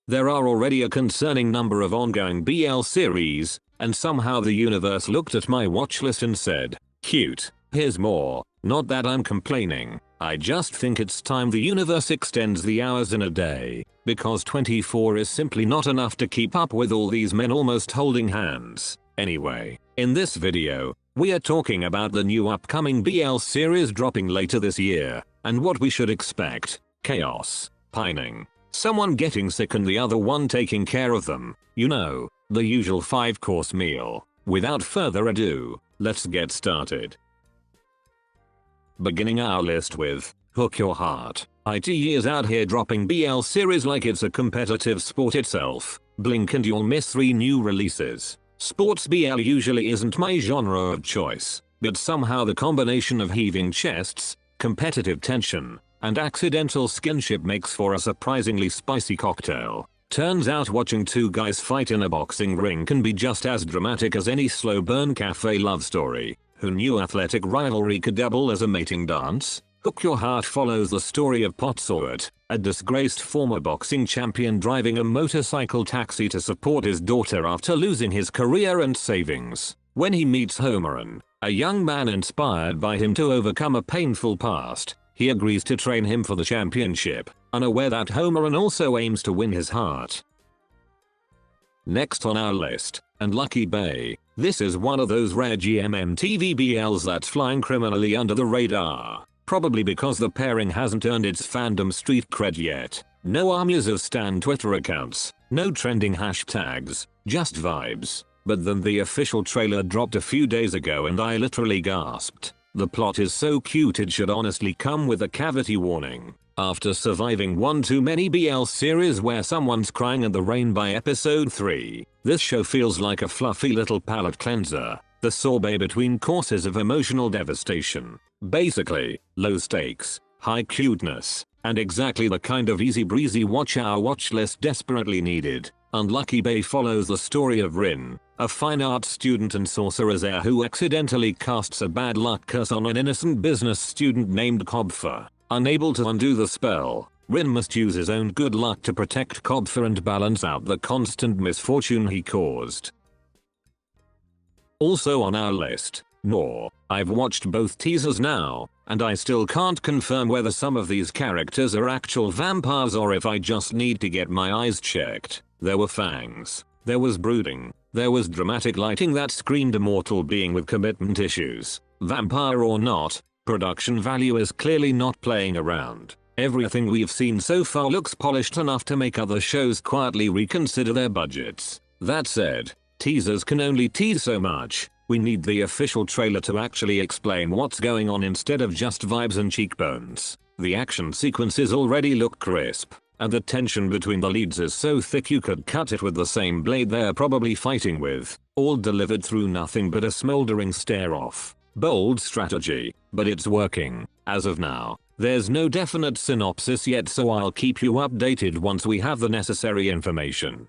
There are already a concerning number of ongoing BL series, and somehow the universe looked at my watch list and said, cute, here's more. Not that I'm complaining, I just think it's time the universe extends the hours in a day, because 24 is simply not enough to keep up with all these men almost holding hands. Anyway, in this video, we are talking about the new upcoming BL series dropping later this year, and what we should expect. Chaos, pining, someone getting sick and the other one taking care of them. You know, the usual 5-course meal. Without further ado, let's get started. Beginning our list with Hook Your Heart. IT is out here dropping BL series like it's a competitive sport itself. Blink and you'll miss 3 new releases. Sports BL usually isn't my genre of choice, but somehow the combination of heaving chests, competitive tension, and accidental skinship makes for a surprisingly spicy cocktail. Turns out watching 2 guys fight in a boxing ring can be just as dramatic as any slow burn cafe love story. Who knew athletic rivalry could double as a mating dance? Hook Your Heart follows the story of Sowell, a disgraced former boxing champion driving a motorcycle taxi to support his daughter after losing his career and savings. When he meets Homeran, a young man inspired by him to overcome a painful past, he agrees to train him for the championship, unaware that Homeran also aims to win his heart. Next on our list, Unlucky Bay. This is one of those rare GMMTV BLs that's flying criminally under the radar. Probably because the pairing hasn't earned its fandom street cred yet. No armies of stan Twitter accounts, no trending hashtags, just vibes. But then the official trailer dropped a few days ago and I literally gasped. The plot is so cute it should honestly come with a cavity warning. After surviving one too many BL series where someone's crying in the rain by episode 3, this show feels like a fluffy little palate cleanser. The sorbet between courses of emotional devastation. Basically, low stakes, high cuteness, and exactly the kind of easy breezy watch our watch list desperately needed. Unlucky Bay follows the story of Rin, a fine arts student and sorcerer's heir who accidentally casts a bad luck curse on an innocent business student named Kobfer. Unable to undo the spell, Rin must use his own good luck to protect Kobfer and balance out the constant misfortune he caused. Also on our list, Noor. I've watched both teasers now, and I still can't confirm whether some of these characters are actual vampires or if I just need to get my eyes checked. There were fangs. There was brooding. There was dramatic lighting that screamed immortal being with commitment issues. Vampire or not, production value is clearly not playing around. Everything we've seen so far looks polished enough to make other shows quietly reconsider their budgets. That said, teasers can only tease so much. We need the official trailer to actually explain what's going on instead of just vibes and cheekbones. The action sequences already look crisp, and the tension between the leads is so thick you could cut it with the same blade they're probably fighting with, all delivered through nothing but a smoldering stare-off. Bold strategy, but it's working. As of now, there's no definite synopsis yet, so I'll keep you updated once we have the necessary information.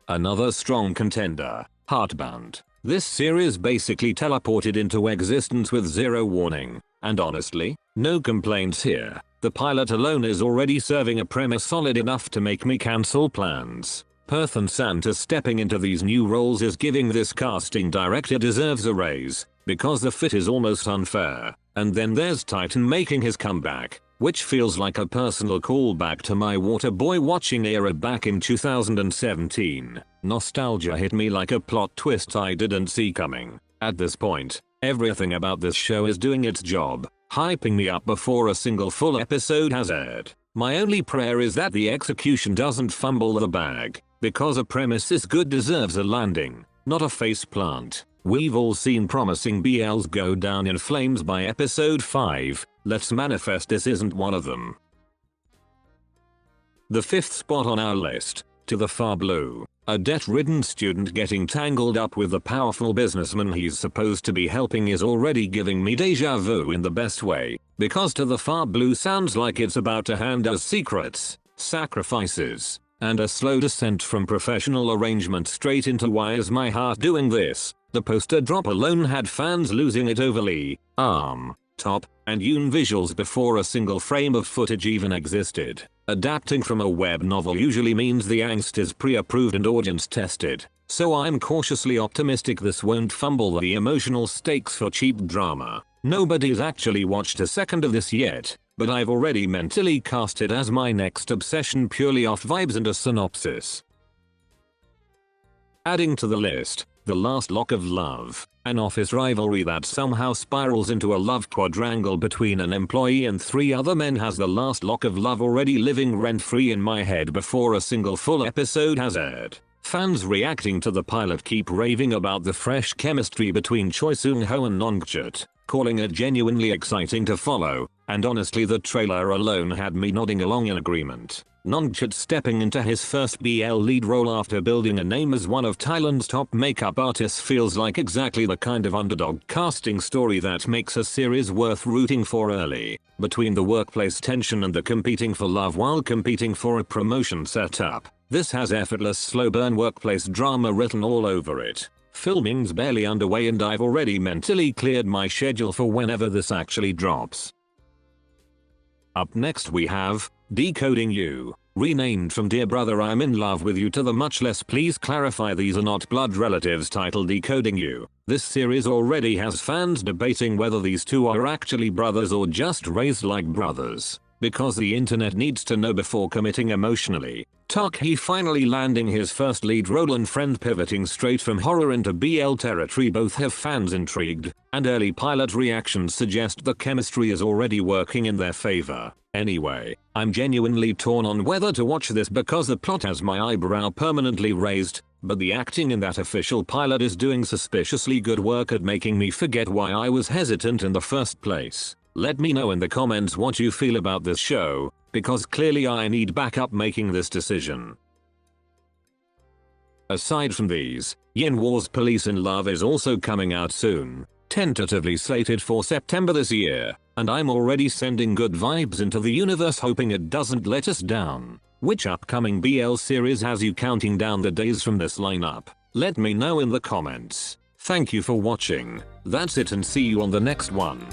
Another strong contender, Heartbound. This series basically teleported into existence with zero warning, and honestly, no complaints here. The pilot alone is already serving a premise solid enough to make me cancel plans. Perth and Santa stepping into these new roles is giving this casting director deserves a raise, because the fit is almost unfair. And then there's Titan making his comeback, which feels like a personal callback to my Waterboy watching era back in 2017. Nostalgia hit me like a plot twist I didn't see coming. At this point, everything about this show is doing its job, hyping me up before a single full episode has aired. My only prayer is that the execution doesn't fumble the bag, because a premise this good deserves a landing, not a faceplant. We've all seen promising BLs go down in flames by episode 5, let's manifest this isn't one of them. The 5th spot on our list, To the Far Blue. A debt-ridden student getting tangled up with the powerful businessman he's supposed to be helping is already giving me deja vu in the best way, because To the Far Blue sounds like it's about to hand us secrets, sacrifices, and a slow descent from professional arrangement straight into why is my heart doing this. The poster drop alone had fans losing it over Lee, arm, top, and Yoon visuals before a single frame of footage even existed. Adapting from a web novel usually means the angst is pre-approved and audience tested, so I'm cautiously optimistic this won't fumble the emotional stakes for cheap drama. Nobody's actually watched a second of this yet, but I've already mentally cast it as my next obsession purely off vibes and a synopsis. Adding to the list, The Last Lock of Love, an office rivalry that somehow spirals into a love quadrangle between an employee and 3 other men has the last lock of love already living rent-free in my head before a single full episode has aired. Fans reacting to the pilot keep raving about the fresh chemistry between Choi Seung-ho and Nongchut, calling it genuinely exciting to follow, and honestly the trailer alone had me nodding along in agreement. Nongchut stepping into his first BL lead role after building a name as one of Thailand's top makeup artists feels like exactly the kind of underdog casting story that makes a series worth rooting for early. Between the workplace tension and the competing for love while competing for a promotion setup, this has effortless slow burn workplace drama written all over it. Filming's barely underway and I've already mentally cleared my schedule for whenever this actually drops. Up next we have Decoding You, renamed from Dear Brother I'm in Love with You to the much less Please Clarify These Are Not Blood Relatives title Decoding You. This series already has fans debating whether these two are actually brothers or just raised like brothers, because the internet needs to know before committing emotionally. Tak-hee finally landing his first lead role and friend pivoting straight from horror into BL territory both have fans intrigued, and early pilot reactions suggest the chemistry is already working in their favor. Anyway, I'm genuinely torn on whether to watch this because the plot has my eyebrow permanently raised, but the acting in that official pilot is doing suspiciously good work at making me forget why I was hesitant in the first place. Let me know in the comments what you feel about this show, because clearly I need backup making this decision. Aside from these, Yen War's Police in Love is also coming out soon, tentatively slated for September this year, and I'm already sending good vibes into the universe hoping it doesn't let us down. Which upcoming BL series has you counting down the days from this lineup? Let me know in the comments. Thank you for watching, that's it and see you on the next one.